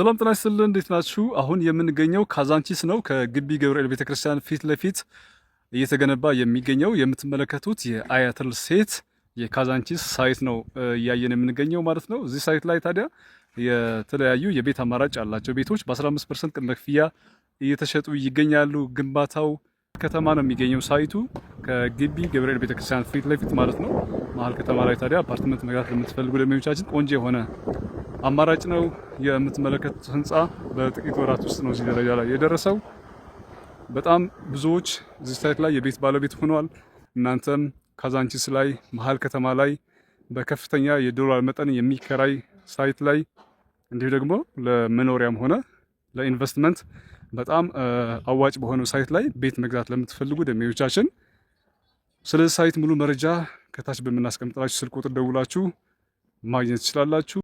ሰላም ጤና ይስጥልን፣ እንዴት ናችሁ? አሁን የምንገኘው ካዛንቺስ ነው። ከግቢ ገብርኤል ቤተክርስቲያን ፊት ለፊት እየተገነባ የሚገኘው የምትመለከቱት የአያትል ሴት የካዛንቺስ ሳይት ነው እያየን የምንገኘው ማለት ነው። እዚህ ሳይት ላይ ታዲያ የተለያዩ የቤት አማራጭ ያላቸው ቤቶች በ15% ቅድመ ክፍያ እየተሸጡ ይገኛሉ። ግንባታው ከተማ ነው የሚገኘው ሳይቱ ከግቢ ገብርኤል ቤተክርስቲያን ፊት ለፊት ማለት ነው። መሀል ከተማ ላይ ታዲያ አፓርትመንት መግዛት ለምትፈልጉ ደንበኞቻችን ቆንጆ የሆነ አማራጭ ነው። የምትመለከቱት ህንፃ በጥቂት ወራት ውስጥ ነው እዚህ ደረጃ ላይ የደረሰው። በጣም ብዙዎች እዚህ ሳይት ላይ የቤት ባለቤት ሆነዋል። እናንተም ካዛንቺስ ላይ መሀል ከተማ ላይ በከፍተኛ የዶላር መጠን የሚከራይ ሳይት ላይ እንዲሁ ደግሞ ለመኖሪያም ሆነ ለኢንቨስትመንት በጣም አዋጭ በሆነው ሳይት ላይ ቤት መግዛት ለምትፈልጉ ደንበኞቻችን ስለዚህ ሳይት ሙሉ መረጃ ከታች በምናስቀምጥላችሁ ስልክ ቁጥር ደውላችሁ ማግኘት ትችላላችሁ።